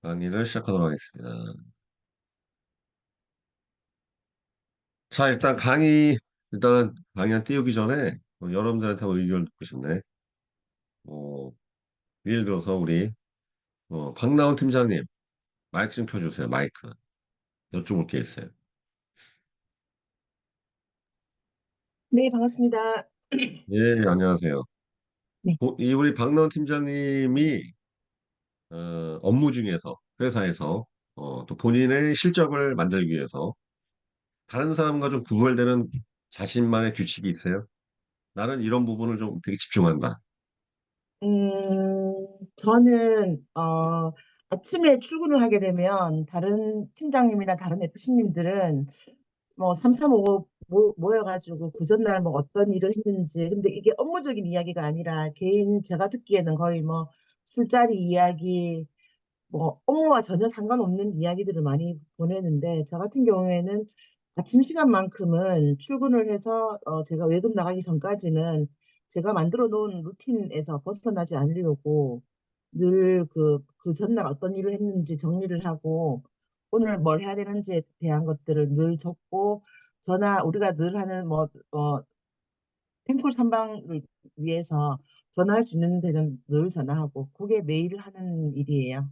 강의를 시작하도록 하겠습니다. 자, 일단은 강의 띄우기 전에 여러분들한테 한번 의견을 듣고 싶네. 어, 예를 들어서 우리 박나온 팀장님, 마이크 좀 켜주세요. 마이크. 여쭤볼 게 있어요. 네, 반갑습니다. 예, 안녕하세요. 네. 우리 박나온 팀장님이 업무 중에서 회사에서 또 본인의 실적을 만들기 위해서 다른 사람과 좀 구별되는 자신만의 규칙이 있어요. 나는 이런 부분을 좀 되게 집중한다. 저는, 아침에 출근을 하게 되면 다른 팀장님이나 다른 FC님들은 뭐 삼삼오오 모여가지고 그 전날 뭐 어떤 일을 했는지, 근데 이게 업무적인 이야기가 아니라 개인, 제가 듣기에는 거의 뭐 술자리 이야기, 뭐 업무와 전혀 상관없는 이야기들을 많이 보내는데, 저 같은 경우에는 아침 시간만큼은 출근을 해서 제가 외근 나가기 전까지는 제가 만들어 놓은 루틴에서 벗어나지 않으려고 늘 그 전날 어떤 일을 했는지 정리를 하고, 오늘 뭘 해야 되는지에 대한 것들을 늘 적고, 우리가 늘 하는 템플 삼방을 위해서 전화할 수 있는 데는 늘 전화하고, 그게 매일 하는 일이에요.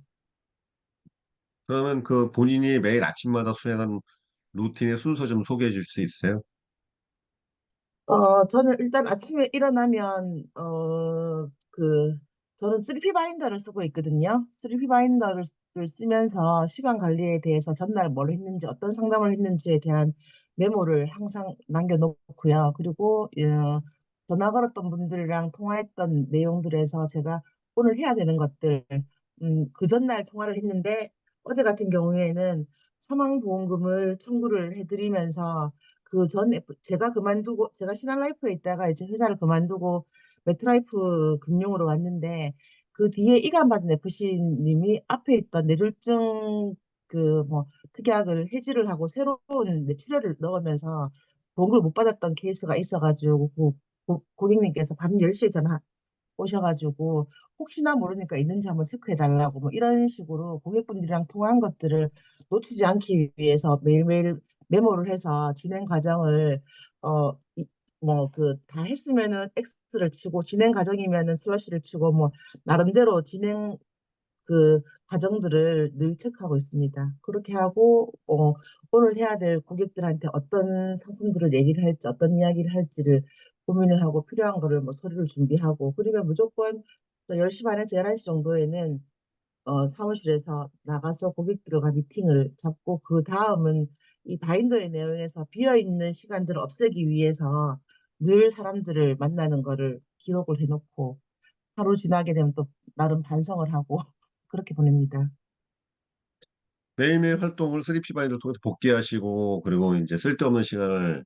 그러면 그 본인이 매일 아침마다 수행한 루틴의 순서 좀 소개해 줄 수 있어요? 저는 일단 아침에 일어나면, 저는 3P 바인더를 쓰고 있거든요. 3P 바인더를 쓰면서 시간 관리에 대해서 전날 뭘 했는지, 어떤 상담을 했는지에 대한 메모를 항상 남겨놓고요. 그리고, 전화 걸었던 분들이랑 통화했던 내용들에서 제가 오늘 해야 되는 것들, 그 전날 통화를 했는데, 어제 같은 경우에는 사망보험금을 청구를 해드리면서 제가 신한라이프에 있다가 이제 회사를 그만두고 메트라이프 금융으로 왔는데, 그 뒤에 이관받은 FC님이 앞에 있던 뇌졸중 특약을 해지를 하고 새로운 뇌출혈을 넣으면서 보험을 못 받았던 케이스가 있어가지고, 고객님께서 밤 10시에 전화 오셔가지고 혹시나 모르니까 있는지 한번 체크해 달라고, 뭐 이런 식으로 고객분들이랑 통화한 것들을 놓치지 않기 위해서 매일매일 메모를 해서 진행 과정을 다 했으면은 X를 치고, 진행 과정이면은 슬러시를 치고, 뭐 나름대로 진행 과정들을 늘 체크하고 있습니다. 그렇게 하고, 오늘 해야 될 고객들한테 어떤 상품들을 얘기를 할지, 어떤 이야기를 할지를 고민을 하고, 필요한 거를 뭐 서류를 준비하고, 그러면 무조건 10시 반에서 11시 정도에는 사무실에서 나가서 고객들과 미팅을 잡고, 그 다음은 이 바인더의 내용에서 비어있는 시간들을 없애기 위해서 늘 사람들을 만나는 거를 기록을 해놓고, 하루 지나게 되면 또 나름 반성을 하고 그렇게 보냅니다. 매일매일 활동을 3P 바인더 통해서 복귀하시고, 그리고 이제 쓸데없는 시간을,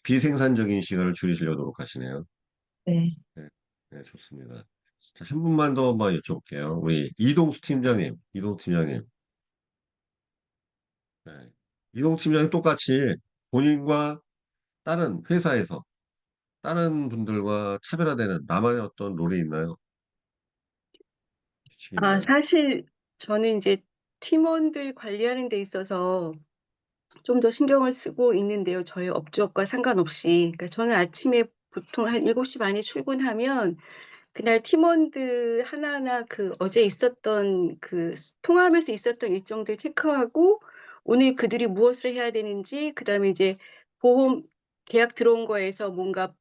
비생산적인 시간을 줄이시려고 노력하시네요. 네. 네, 네, 좋습니다. 자, 한 분만 더 한번 여쭤볼게요. 우리 이동수 팀장님, 이동수 팀장님. 네. 이동수 팀장님 똑같이 본인과 다른 회사에서 다른 분들과 차별화되는 나만의 어떤 롤이 있나요? 규칙이 있나요? 사실 저는 이제 팀원들 관리하는 데 있어서 좀 더 신경을 쓰고 있는데요. 저희 업적과 상관없이. 그러니까 저는 아침에 보통 한 7시 반에 출근하면 그날 팀원들 하나하나 어제 있었던 통화하면서 있었던 일정들 체크하고, 오늘 그들이 무엇을 해야 되는지, 그다음에 이제 보험 계약 들어온 거에서 뭔가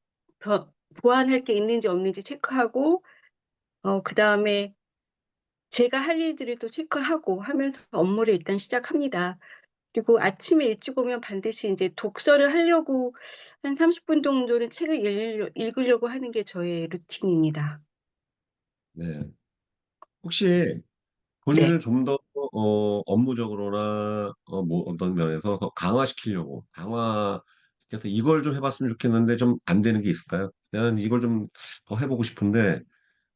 보완할 게 있는지 없는지 체크하고, 그다음에 제가 할 일들을 또 체크하고 하면서 업무를 일단 시작합니다. 그리고 아침에 일찍 오면 반드시 이제 독서를 하려고 한 30분 정도는 책을 읽으려고 하는 게 저의 루틴입니다. 네. 혹시 네. 본인을 좀 더 업무적으로나 뭐 어떤 면에서 더 강화시키려고 그래서 이걸 좀 해봤으면 좋겠는데 좀 안 되는 게 있을까요? 나는 이걸 좀 더 해보고 싶은데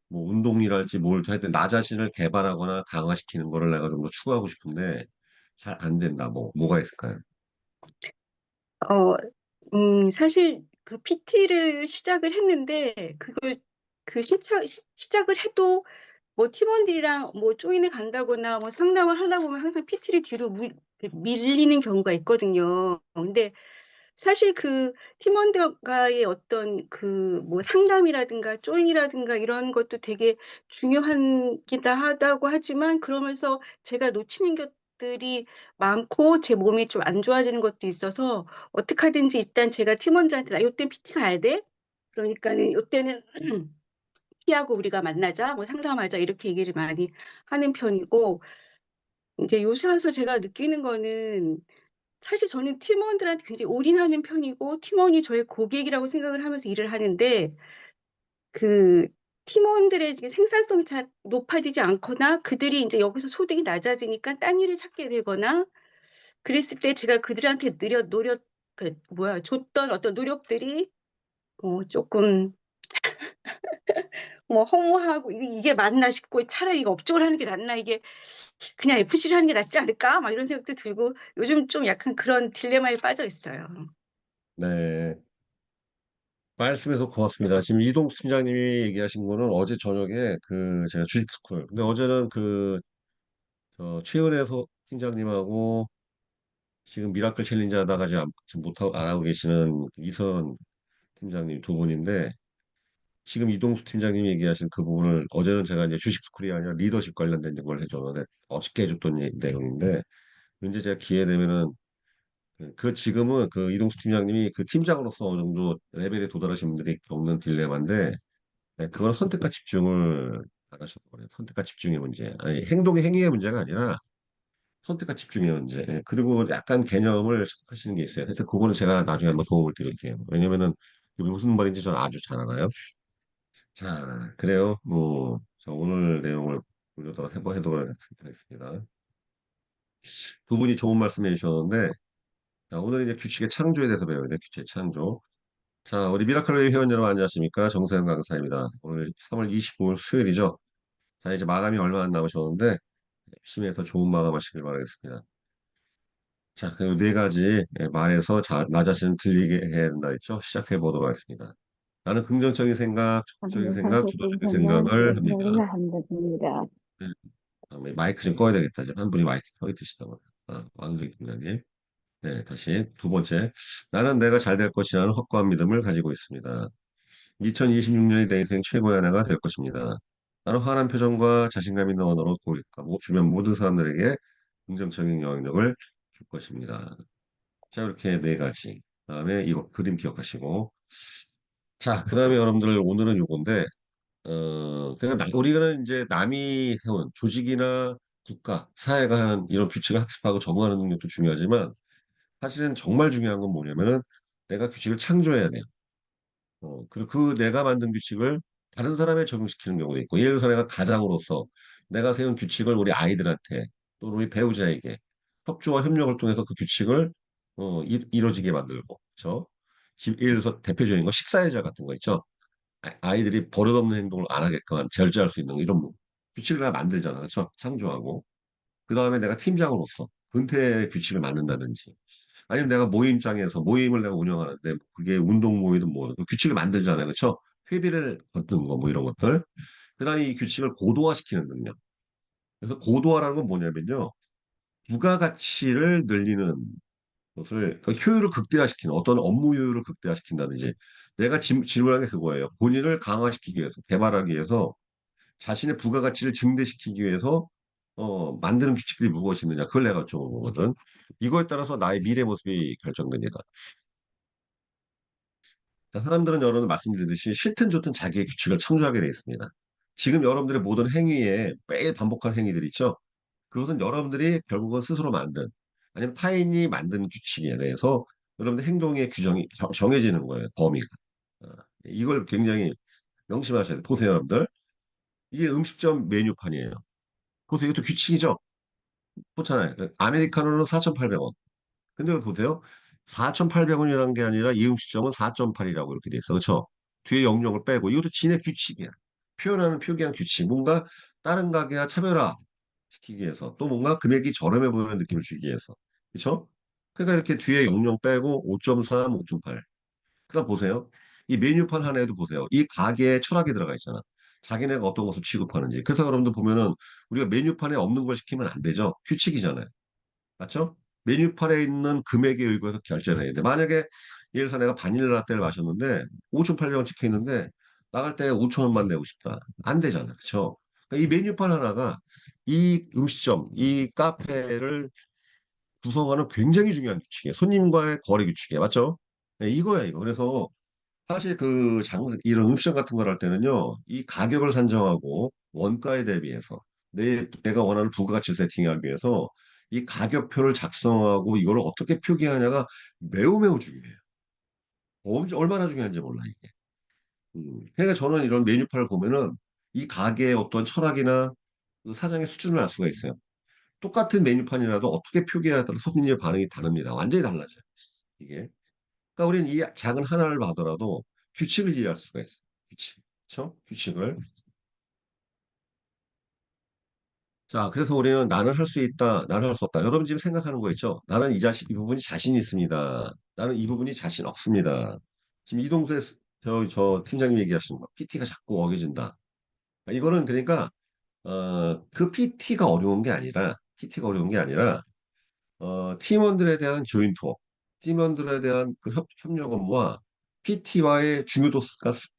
뭐 운동이랄지 뭘 하여튼 나 자신을 개발하거나 강화시키는 거를 내가 좀 더 추구하고 싶은데 잘 안 된다. 뭐가 있을까요? 사실 그 PT를 시작을 했는데, 그걸 그 시작을 해도 뭐 팀원들이랑 뭐 조인을 간다거나 뭐 상담을 하다 보면 항상 PT를 뒤로 밀리는 경우가 있거든요. 근데 사실 그 팀원들과의 어떤 그 뭐 상담이라든가 조인이라든가 이런 것도 되게 중요하기도 하다고 하지만 그러면서 제가 놓치는 것들이 많고 제 몸이 좀 안 좋아지는 것도 있어서 어떻게 하든지 일단 제가 팀원들한테 나 요때 PT 가야 돼. 그러니까는 요때는 피하고 우리가 만나자, 뭐 상담하자 이렇게 얘기를 많이 하는 편이고 이제 요새 와서 제가 느끼는 거는 사실 저는 팀원들한테 굉장히 올인하는 편이고 팀원이 저의 고객이라고 생각을 하면서 일을 하는데 그 팀원들의 지금 생산성이 잘 높아지지 않거나 그들이 이제 여기서 소득이 낮아지니까 딴 일을 찾게 되거나 그랬을 때 제가 그들한테 노력 그 뭐야 줬던 어떤 노력들이 조금 뭐 허무하고 이게 맞나 싶고 차라리 이거 업종을 하는 게 낫나 이게 그냥 FC를 하는 게 낫지 않을까 막 이런 생각도 들고 요즘 좀 약간 그런 딜레마에 빠져 있어요. 네. 말씀해서 고맙습니다. 지금 이동수 팀장님이 얘기하신 거는 어제 저녁에 그 제가 주식스쿨. 근데 어제는 최은혜 팀장님하고 지금 미라클 챌린지 하다가 지금 못하고 안 하고 계시는 이선 팀장님 두 분인데 지금 이동수 팀장님이 얘기하신 그 부분을 어제는 제가 이제 주식스쿨이 아니라 리더십 관련된 걸 해줬는데 어저께 해줬던 내용인데 언제 제가 기회 되면은 지금은 그 이동수 팀장님이 그 팀장으로서 어느 정도 레벨에 도달하신 분들이 겪는 딜레마인데 네, 그건 선택과 집중을 안 하셨거든요. 선택과 집중의 문제. 아니, 행동의 행위의 문제가 아니라 선택과 집중의 문제. 예, 그리고 약간 개념을 하시는 게 있어요. 그래서 그거는 제가 나중에 한번 도움을 드릴게요. 왜냐면은 이게 무슨 말인지 저는 아주 잘 알아요. 자, 그래요. 저 오늘 내용을 보려도 해보도록 하겠습니다. 두 분이 좋은 말씀 해주셨는데, 자, 오늘 이제 규칙의 창조에 대해서 배워야 돼. 규칙의 창조. 자, 우리 미라클 회원 여러분 안녕하십니까? 정세현 강사입니다. 오늘 3월 25일 수요일이죠. 자, 이제 마감이 얼마 안 남으셨는데, 열심히 해서 좋은 마감 하시길 바라겠습니다. 자, 그리고 네 가지 말에서 나 자신을 들리게 해야 된다 했죠? 시작해 보도록 하겠습니다. 나는 긍정적인 생각, 적극적인 생각, 긍정적인 주도적인 생각, 생각을 합니다. 부정적인 생각합니다. 네, 다음에 마이크 좀 꺼야 되겠다. 지금 한 분이 마이크 켜 있으시다고. 왕정희 팀장님. 네, 다시 두 번째. 나는 내가 잘 될 것이라는 확고한 믿음을 가지고 있습니다. 2026년이 내 인생 최고의 한 해가 될 것입니다. 나는 환한 표정과 자신감 있는 언어로 고객과 주변 모든 사람들에게 긍정적인 영향력을 줄 것입니다. 자, 이렇게 네 가지. 다음에 이거 그림 기억하시고. 자, 그 다음에 여러분들 오늘은 요건데, 그러니까 우리가 이제 남이 세운 조직이나 국가, 사회가 하는 이런 규칙을 학습하고 적응하는 능력도 중요하지만, 사실은 정말 중요한 건 뭐냐면은 내가 규칙을 창조해야 돼요. 그리고 그 내가 만든 규칙을 다른 사람에 적용시키는 경우도 있고, 예를 들어서 내가 가장으로서 내가 세운 규칙을 우리 아이들한테 또는 우리 배우자에게 협조와 협력을 통해서 그 규칙을 이루어지게 만들고, 그렇죠? 예를 들어서 대표적인 거 식사예절 같은 거 있죠? 아이들이 버릇없는 행동을 안 하게끔 절제할 수 있는 이런 규칙을 하나 만들잖아, 그렇죠? 창조하고. 그 다음에 내가 팀장으로서 은퇴 규칙을 만든다든지, 아니면 내가 모임장에서 모임을 내가 운영하는데 그게 운동 모임이든 뭐 규칙을 만들잖아요. 그렇죠? 회비를 걷는 거 뭐 이런 것들. 그다음에 이 규칙을 고도화시키는 능력. 그래서 고도화라는 건 뭐냐면요. 부가가치를 늘리는 것을 그 효율을 극대화시키는 어떤 업무 효율을 극대화시킨다든지 내가 질문한 게 그거예요. 본인을 강화시키기 위해서 개발하기 위해서 자신의 부가가치를 증대시키기 위해서 만드는 규칙들이 무엇이 있느냐. 그걸 내가 여쭤본 거거든. 이거에 따라서 나의 미래 모습이 결정됩니다. 자, 사람들은 여러분 말씀드렸듯이 싫든 좋든 자기의 규칙을 창조하게 되어 있습니다. 지금 여러분들의 모든 행위에 매일 반복할 행위들 있죠? 그것은 여러분들이 결국은 스스로 만든 아니면 타인이 만든 규칙에 대해서 여러분들 행동의 규정이 정해지는 거예요. 범위가. 어, 이걸 굉장히 명심하셔야 돼요. 보세요, 여러분들. 이게 음식점 메뉴판이에요. 보세요. 이것도 규칙이죠? 그렇잖아요. 아메리카노는 4,800원. 근데 여기 보세요. 4,800원이라는 게 아니라 이 음식점은 4.8이라고 이렇게 돼 있어. 그렇죠? 뒤에 영역을 빼고 이것도 진의 규칙이야. 표기한 규칙. 뭔가 다른 가게와 차별화 시키기 위해서 또 뭔가 금액이 저렴해 보이는 느낌을 주기 위해서. 그렇죠? 그러니까 이렇게 뒤에 영역 빼고 5.3, 5.8. 그다음 보세요. 이 메뉴판 하나에도 보세요. 이 가게에 철학이 들어가 있잖아. 자기네가 어떤 것을 취급하는지. 그래서 여러분들 보면은 우리가 메뉴판에 없는 걸 시키면 안 되죠. 규칙이잖아요. 맞죠? 메뉴판에 있는 금액에 의거해서 결제를 해야 돼. 만약에 예를 들어서 내가 바닐라 라떼를 마셨는데 5,800원 찍혀 있는데 나갈 때 5천 원만 내고 싶다. 안 되잖아. 그렇죠? 이 메뉴판 하나가 이 음식점, 이 카페를 구성하는 굉장히 중요한 규칙이에요. 손님과의 거래 규칙이에요. 맞죠? 네, 이거야, 이거. 그래서 사실 이런 음식점 같은 걸 할 때는요, 이 가격을 산정하고 원가에 대비해서 내가 원하는 부가가치 세팅하기 위해서 이 가격표를 작성하고 이걸 어떻게 표기하냐가 매우 매우 중요해요. 얼마나 중요한지 몰라, 이게. 그러니까 저는 이런 메뉴판을 보면은 이 가게의 어떤 철학이나 그 사장의 수준을 알 수가 있어요. 똑같은 메뉴판이라도 어떻게 표기하에 따라 손님의 반응이 다릅니다. 완전히 달라져요, 이게. 그러니까 우리는 이 작은 하나를 봐더라도 규칙을 이해할 수가 있어요. 규칙. 그렇죠? 규칙을. 자, 그래서 우리는 나는 할 수 있다, 나는 할 수 없다. 여러분 지금 생각하는 거 있죠? 나는 이 부분이 자신 있습니다. 나는 이 부분이 자신 없습니다. 지금 이동재 저 팀장님 얘기하시는 거, PT가 자꾸 어겨진다. 이거는 그러니까 그 PT가 어려운 게 아니라, PT가 어려운 게 아니라 팀원들에 대한 조인토, 팀원들에 대한 그 협력 업무와 PT와의 중요도가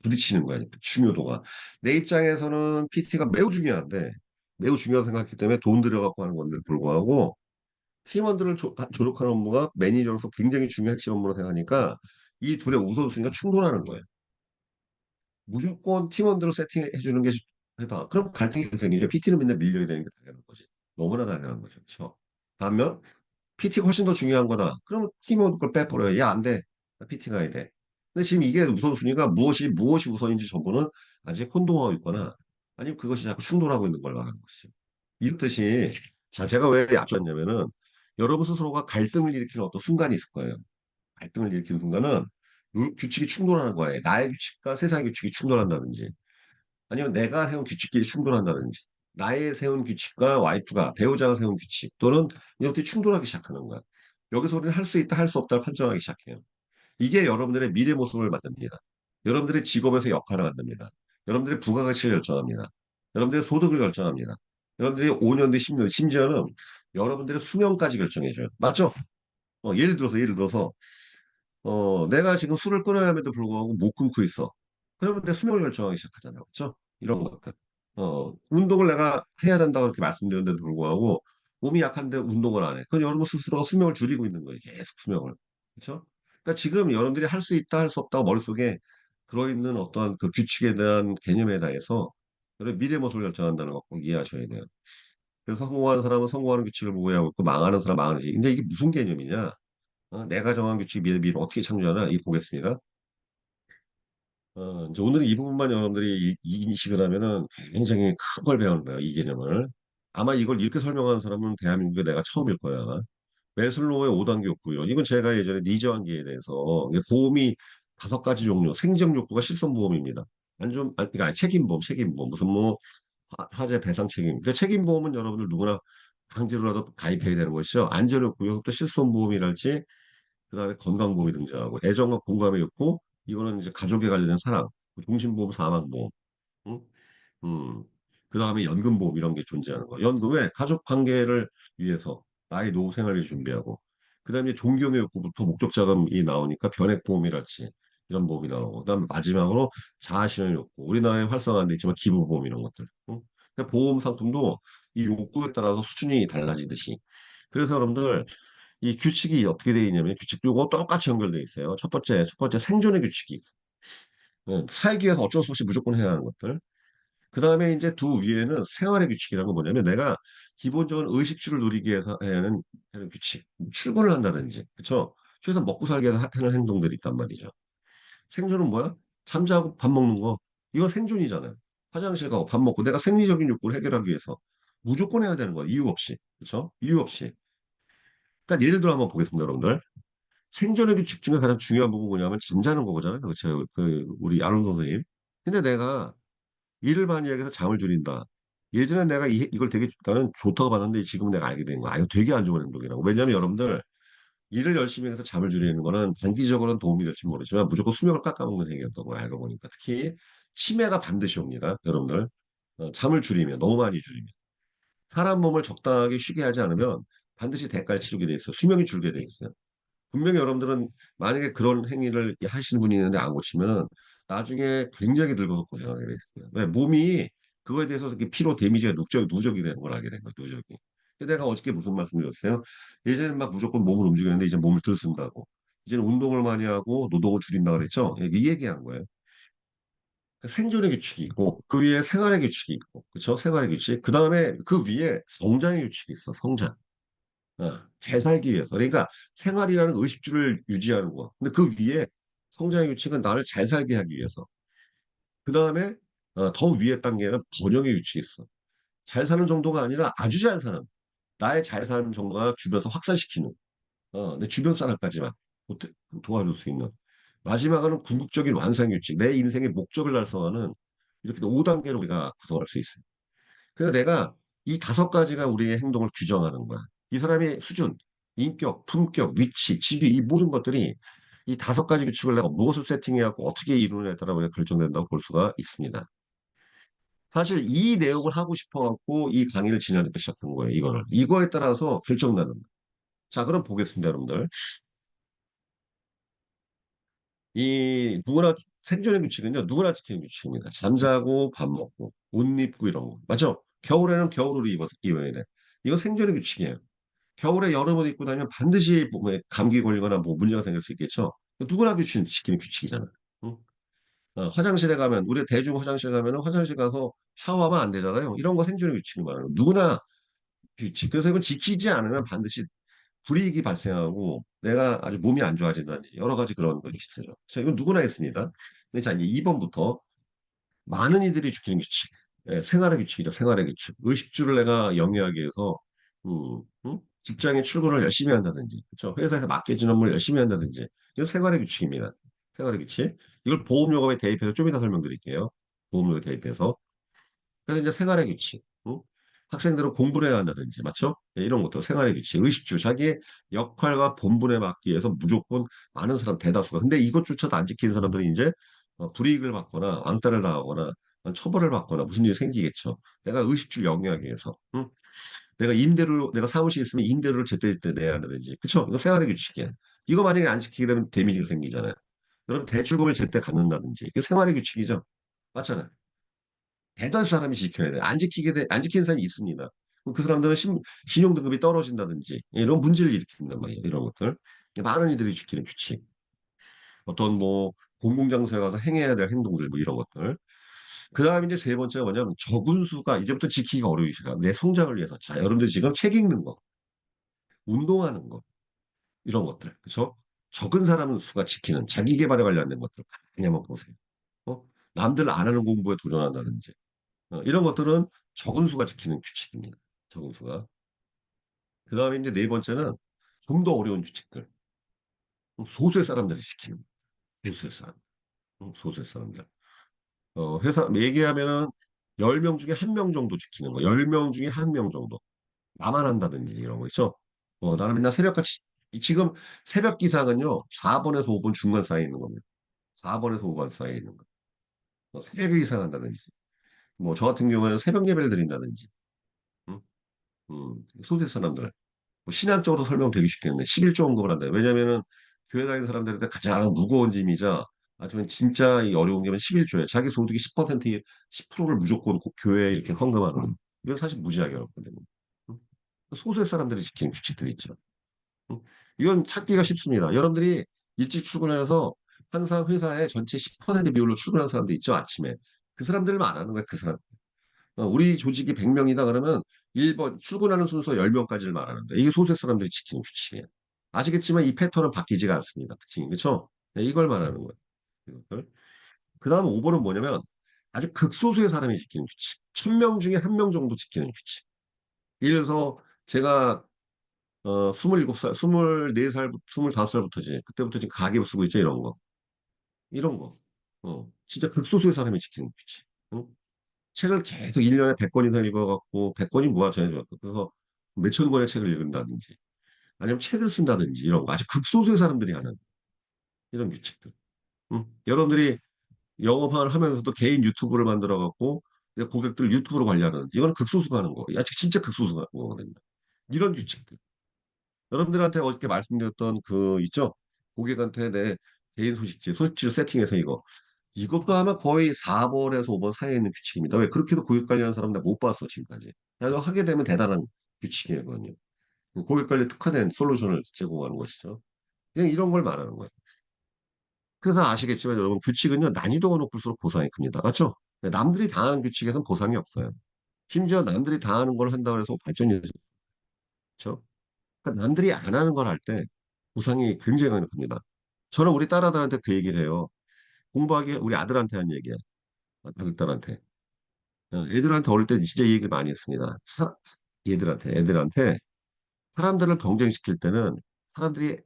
부딪히는 거예요. 중요도가. 내 입장에서는 PT가 매우 중요한데, 매우 중요하다고 생각했기 때문에 돈 들여갖고 하는 건데 불구하고, 팀원들을 조력하는 업무가 매니저로서 굉장히 중요한 업무로 생각하니까, 이 둘의 우선순위가 충돌하는 거예요. 무조건 팀원들을 세팅해 주는 게 해다. 그럼 갈등이 생기죠. PT는 맨날 밀려야 되는 게 당연한 거지. 너무나 당연한 거죠. 그렇죠? 반면 PT가 훨씬 더 중요한 거다. 그러면 팀원 걸 빼버려요. 야, 안 돼. PT가 해야 돼. 근데 지금 이게 우선순위가 무엇이 우선인지 정보는 아직 혼동하고 있거나 아니면 그것이 자꾸 충돌하고 있는 걸 말하는 것이죠. 이렇듯이 자, 제가 왜 앞섰냐면은 여러분 스스로가 갈등을 일으키는 어떤 순간이 있을 거예요. 갈등을 일으키는 순간은 규칙이 충돌하는 거예요. 나의 규칙과 세상의 규칙이 충돌한다든지 아니면 내가 세운 규칙끼리 충돌한다든지 나의 세운 규칙과 와이프가 배우자가 세운 규칙 또는 이것들이 충돌하기 시작하는 거야. 여기서 우리는 할 수 있다, 할 수 없다를 판정하기 시작해요. 이게 여러분들의 미래 모습을 만듭니다. 여러분들의 직업에서 역할을 만듭니다. 여러분들의 부가가치를 결정합니다. 여러분들의 소득을 결정합니다. 여러분들이 5년 뒤, 10년 뒤, 심지어는 여러분들의 수명까지 결정해줘요. 맞죠? 예를 들어서 내가 지금 술을 끊어야 함에도 불구하고 못 끊고 있어. 그러면 내 수명을 결정하기 시작하잖아요. 그렇죠? 이런 것들. 운동을 내가 해야 된다고 이렇게 말씀드렸는데도 불구하고 몸이 약한데 운동을 안 해. 그건 여러분 스스로가 수명을 줄이고 있는 거예요. 계속 수명을. 그렇죠? 그러니까 지금 여러분들이 할 수 있다, 할 수 없다고 머릿속에 들어있는 어떤 그 규칙에 대한 개념에 대해서 여러분 미래 모습을 결정한다는 거 꼭 이해하셔야 돼요. 그래서 성공하는 사람은 성공하는 규칙을 보호하고 있고 망하는 사람은 망하는 규칙. 근데 이게 무슨 개념이냐? 내가 정한 규칙 미래 어떻게 창조하나 이 보겠습니다. 이제 오늘은 이 부분만 여러분들이 인식을 하면은 굉장히 큰 걸 배우는 거예요. 이 개념을. 아마 이걸 이렇게 설명하는 사람은 대한민국에 내가 처음일 거야. 아마. 매슬로우의 5단계 욕구요. 이건 제가 예전에 니즈 관계에 대해서 이게 보험이 5가지 종류. 생존 욕구가 실손보험입니다. 그러니까 책임보험. 무슨 뭐 화재 배상 책임. 그 책임보험은 여러분들 누구나 강제로라도 가입해야 되는 것이죠. 안전욕구요. 또 실손보험이랄지 그다음에 건강보험이 등장하고 애정과 공감의 욕구 이거는 이제 가족에 관련된 사랑, 종신보험, 사망보험, 응? 음, 그다음에 연금보험 이런 게 존재하는 거. 연금에 가족 관계를 위해서 나의 노후 생활을 준비하고 그다음에 존경의 욕구부터 목적자금이 나오니까 변액보험이랄지 이런 보험이 나오고 그다음에 마지막으로 자아실현 욕구. 우리나라에 활성화안 돼 있지만 기부보험 이런 것들. 응? 그러니까 보험 상품도 이 욕구에 따라서 수준이 달라지듯이. 그래서 여러분들 이 규칙이 어떻게 되어 있냐면 규칙 요거 똑같이 연결되어 있어요. 첫 번째 생존의 규칙이 살기 위해서 어쩔 수 없이 무조건 해야 하는 것들. 그 다음에 이제 두 위에는 생활의 규칙이라는 건 뭐냐면 내가 기본적인 의식주를 누리기 위해서 해야 하는 규칙. 출근을 한다든지, 그쵸? 최소한 먹고 살기 위해서 하는 행동들이 있단 말이죠. 생존은 뭐야? 잠자고 밥 먹는 거. 이건 생존이잖아요. 화장실 가고 밥 먹고 내가 생리적인 욕구를 해결하기 위해서 무조건 해야 되는 거야. 이유 없이. 그쵸? 이유 없이. 그러니까 예를 들어 한번 보겠습니다, 여러분들. 생존의 규칙 중에 가장 중요한 부분 뭐냐면 잠자는 거잖아요. 그렇죠? 우리 아론 선생님. 근데 내가 일을 많이 하기 위해서 잠을 줄인다. 예전에 내가 이걸 되게 나는 좋다고 봤는데 지금은 내가 알게 된 거야. 아, 이거 되게 안 좋은 행동이라고. 왜냐하면 여러분들 일을 열심히 해서 잠을 줄이는 거는 단기적으로는 도움이 될지 모르지만 무조건 수명을 깎아먹는 행위였던 거야. 알고 보니까. 특히 치매가 반드시 옵니다. 여러분들. 잠을 줄이면, 너무 많이 줄이면. 사람 몸을 적당하게 쉬게 하지 않으면 반드시 대가를 치르게 돼 있어요. 수명이 줄게 돼 있어요. 분명히 여러분들은 만약에 그런 행위를 하시는 분이 있는데 안 고치면은 나중에 굉장히 늙어서 고생하게 돼 있어요. 왜? 몸이 그거에 대해서 이렇게 피로 데미지가 누적이 되는 걸 알게 된 거예요. 누적이. 근데 내가 어저께 무슨 말씀드렸어요? 예전에는 막 무조건 몸을 움직였는데 이제 몸을 덜 쓴다고. 이제는 운동을 많이 하고 노동을 줄인다 그랬죠? 이 얘기한 거예요. 생존의 규칙이 있고 그 위에 생활의 규칙이 있고 그렇죠? 생활의 규칙. 그 다음에 그 위에 성장의 규칙이 있어. 성장. 잘 살기 위해서. 그러니까 생활이라는 의식주를 유지하는 거. 근데 그 위에 성장의 규칙은 나를 잘 살게 하기 위해서. 그 다음에 더 위에 단계는 번영의 규칙이 있어. 잘 사는 정도가 아니라 아주 잘 사는. 나의 잘 사는 정도가 주변에서 확산시키는. 내 주변 사람까지만 도와줄 수 있는. 마지막은 궁극적인 완성의 규칙. 내 인생의 목적을 달성하는 이렇게 5단계로 우리가 구성할 수 있어요. 그래서 내가 이 5가지가 우리의 행동을 규정하는 거야. 이 사람의 수준, 인격, 품격, 위치, 지위, 이 모든 것들이 이 5가지 규칙을 내가 무엇을 세팅해갖고 어떻게 이루느냐에 따라 우리가 결정된다고 볼 수가 있습니다. 사실 이 내용을 하고 싶어갖고 이 강의를 진행하기 시작한 거예요. 이거를. 이거에 따라서 결정나는 거예요. 자, 그럼 보겠습니다, 여러분들. 이 누구나 생존의 규칙은요, 누구나 지키는 규칙입니다. 잠자고 밥 먹고 옷 입고 이런 거. 맞죠? 겨울에는 겨울옷을 입어야 돼. 이거 생존의 규칙이에요. 겨울에 여름옷 입고 다니면 반드시 몸에 감기 걸리거나 뭐 문제가 생길 수 있겠죠. 누구나 지키는 규칙이잖아. 응? 화장실에 가면 우리 대중 화장실 가면은 화장실 가서 샤워하면 안 되잖아요. 이런 거 생존의 규칙이 많아요. 누구나 규칙. 그래서 이건 지키지 않으면 반드시 불이익이 발생하고 내가 아주 몸이 안 좋아진다든지 여러 가지 그런 것이 있어요. 자, 이건 누구나 했습니다. 자, 이제 2번부터 많은 이들이 지키는 규칙. 생활의 규칙이죠. 생활의 규칙. 의식주를 내가 영위하기 위해서 직장에 출근을 열심히 한다든지, 그렇죠? 회사에서 맡겨진 업무를 열심히 한다든지, 이건 생활의 규칙입니다. 생활의 규칙. 이걸 보험요금에 대입해서 좀 이따 설명드릴게요. 보험료에 대입해서. 그래서 이제 생활의 규칙. 학생들은 공부를 해야 한다든지, 맞죠? 이런 것들, 생활의 규칙, 의식주, 자기의 역할과 본분에 맞기 위해서 무조건 많은 사람, 대다수가. 근데 이것조차도 안 지키는 사람들이 이제 불이익을 받거나 왕따를 당하거나 처벌을 받거나 무슨 일이 생기겠죠. 내가 의식주 영위하기 위해서. 내가 사무실 있으면 임대료를 제때제때 내야 한다든지. 그쵸? 이거 생활의 규칙이야. 이거 만약에 안 지키게 되면 데미지가 생기잖아요. 그럼 대출금을 제때 갚는다든지. 이거 생활의 규칙이죠. 맞잖아요. 대다수 사람이 지켜야 돼. 안 지키는 사람이 있습니다. 그럼 그 사람들은 신용 등급이 떨어진다든지 이런 문제를 일으킨단 말이에요. 이런 것들. 많은 이들이 지키는 규칙. 어떤 뭐 공공장소에 가서 행해야 될 행동들 뭐 이런 것들. 그 다음에 이제 세 번째가 뭐냐면 적은 수가 이제부터 지키기가 어려우기 시작해요. 내 성장을 위해서. 자, 여러분들 지금 책 읽는 거, 운동하는 거, 이런 것들. 그렇죠? 적은 사람 수가 지키는 자기 개발에 관련된 것들 가만히 한번 보세요. 어? 남들 안 하는 공부에 도전한다든지. 이런 것들은 적은 수가 지키는 규칙입니다. 적은 수가. 그 다음에 이제 네 번째는 좀 더 어려운 규칙들. 소수의 사람들이 지키는 소수의 사람. 소수의 사람들. 회사 얘기하면은 10명 중에 1명 정도 지키는 거. 10명 중에 1명 정도. 나만 한다든지 이런 거 있죠. 나는 맨날 새벽같이 지금 새벽 기상은요. 4번에서 5번 중간 사이에 있는 겁니다. 4번에서 5번 사이에 있는 거. 새벽에 기상한다든지. 뭐 저 같은 경우에는 새벽 예배를 드린다든지. 음, 소수의 사람들. 뭐 신학적으로 설명 되게 쉽겠네. 11조 언급을 한다. 왜냐면은 교회 다니는 사람들한테 가장 무거운 짐이자 아니면 진짜 이 어려운 게 11조예요. 자기 소득이 10%, 10%를 무조건 교회에 이렇게 헌금하는. 이건 사실 무지하게 어렵거든요. 음? 소수의 사람들이 지키는 규칙들이 있죠. 음? 이건 찾기가 쉽습니다. 여러분들이 일찍 출근해서 항상 회사에 전체 10% 비율로 출근하는 사람들 있죠, 아침에. 그 사람들만 안 하는 거야, 그 사람. 우리 조직이 100명이다 그러면 1번 출근하는 순서 10명까지를 말하는데 이게 소수의 사람들이 지키는 규칙이에요. 아시겠지만 이 패턴은 바뀌지가 않습니다. 그렇죠? 네, 이걸 말하는 거예요. 이것들. 그다음 5번은 뭐냐면 아주 극소수의 사람이 지키는 규칙. 1000명 중에 1명 정도 지키는 규칙. 예를 들어서 제가 27살, 24살, 25살부터지. 그때부터 지금 가계부 쓰고 있죠, 이런 거. 이런 거. 진짜 극소수의 사람이 지키는 규칙. 응? 책을 계속 1년에 100권 이상 읽어갖고 100권이 모아져요. 그래서 몇천 권의 책을 읽는다든지 아니면 책을 쓴다든지 이런 거 아주 극소수의 사람들이 하는 이런 규칙들. 여러분들이 영업을 하면서도 개인 유튜브를 만들어 갖고 고객들 유튜브로 관리하는 이건 극소수가 하는 거. 야, 진짜 극소수가 하는 거거든요. 이런 규칙들. 여러분들한테 어저께 말씀드렸던 그 있죠? 고객한테 내 개인 소식지 세팅해서 이것도 아마 거의 4번에서 5번 사이에 있는 규칙입니다. 왜 그렇게도 고객 관리하는 사람 나 못 봤어 지금까지. 야, 이거 하게 되면 대단한 규칙이에요, 그거는요. 고객 관리 특화된 솔루션을 제공하는 것이죠. 그냥 이런 걸 말하는 거예요. 그래서 아시겠지만 여러분 규칙은요 난이도가 높을수록 보상이 큽니다. 맞죠? 남들이 다 하는 규칙에선 보상이 없어요. 심지어 남들이 다 하는 걸 한다고 해서 발전이 되죠. 그렇죠? 그러니까 남들이 안 하는 걸 할 때 보상이 굉장히 큽니다. 저는 우리 딸아들한테 그 얘기를 해요. 공부하기 우리 아들한테 한 얘기야. 아들 딸한테. 애들한테 어릴 때 진짜 이 얘기를 많이 했습니다. 애들한테 사람들을 경쟁시킬 때는 사람들이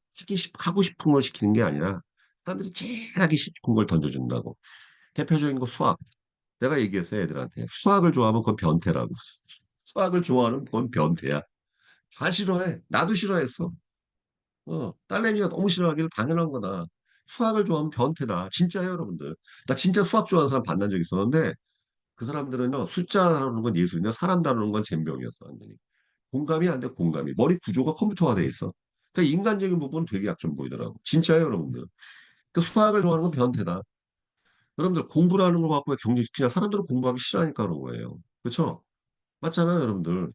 하고 싶은 걸 시키는 게 아니라 사람들이 제일 하기 싶은 걸 던져준다고. 대표적인 거 수학. 내가 얘기했어요, 애들한테. 수학을 좋아하면 그건 변태라고. 수학을 좋아하는 그건 변태야. 다 싫어해. 나도 싫어했어. 딸내미가 너무 싫어하기를 당연한 거다. 수학을 좋아하면 변태다. 진짜예요, 여러분들. 나 진짜 수학 좋아하는 사람 만난 적 있었는데 그 사람들은요, 숫자 다루는 건 예술인데 사람 다루는 건 젬병이었어, 완전히. 공감이 안 돼, 공감이. 머리 구조가 컴퓨터화 돼 있어. 그러니까 인간적인 부분은 되게 약점 보이더라고. 진짜예요, 여러분들. 그 수학을 좋아하는 건 변태다. 여러분들 공부라는 걸 갖고 그냥 사람들은 공부하기 싫어하니까 그런 거예요. 그렇죠? 맞잖아요, 여러분들.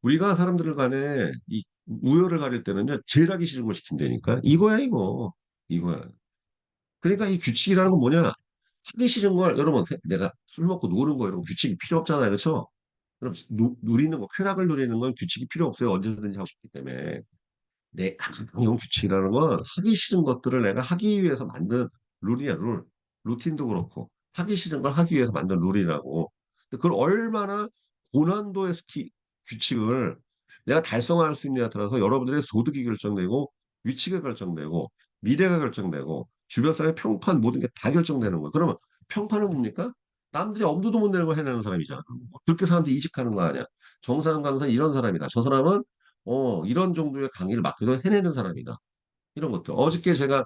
우리가 사람들 간에 이 우열을 가릴 때는요, 제일 하기 싫은 걸 시킨다니까. 이거야, 이거. 이거야. 그러니까 이 규칙이라는 건 뭐냐? 하기 싫은 걸, 여러분, 내가 술 먹고 노는 거 이런 거 규칙이 필요 없잖아요. 그렇죠? 그럼 누리는 거, 쾌락을 누리는 건 규칙이 필요 없어요. 언제든지 하고 싶기 때문에. 내 강경 규칙이라는 건 하기 싫은 것들을 내가 하기 위해서 만든 룰이야, 룰. 루틴도 그렇고. 하기 싫은 걸 하기 위해서 만든 룰이라고. 근데 그걸 얼마나 고난도의 규칙을 내가 달성할 수 있느냐에 따라서 여러분들의 소득이 결정되고, 위치가 결정되고, 미래가 결정되고, 주변 사람의 평판 모든 게 다 결정되는 거예요. 그러면 평판은 뭡니까? 남들이 엄두도 못 내는 걸 해내는 사람이잖아. 그렇게 사람들이 이직하는 거 아니야. 정상 강사 이런 사람이다. 저 사람은 이런 정도의 강의를 맡겨도 해내는 사람이다. 이런 것들. 어저께 제가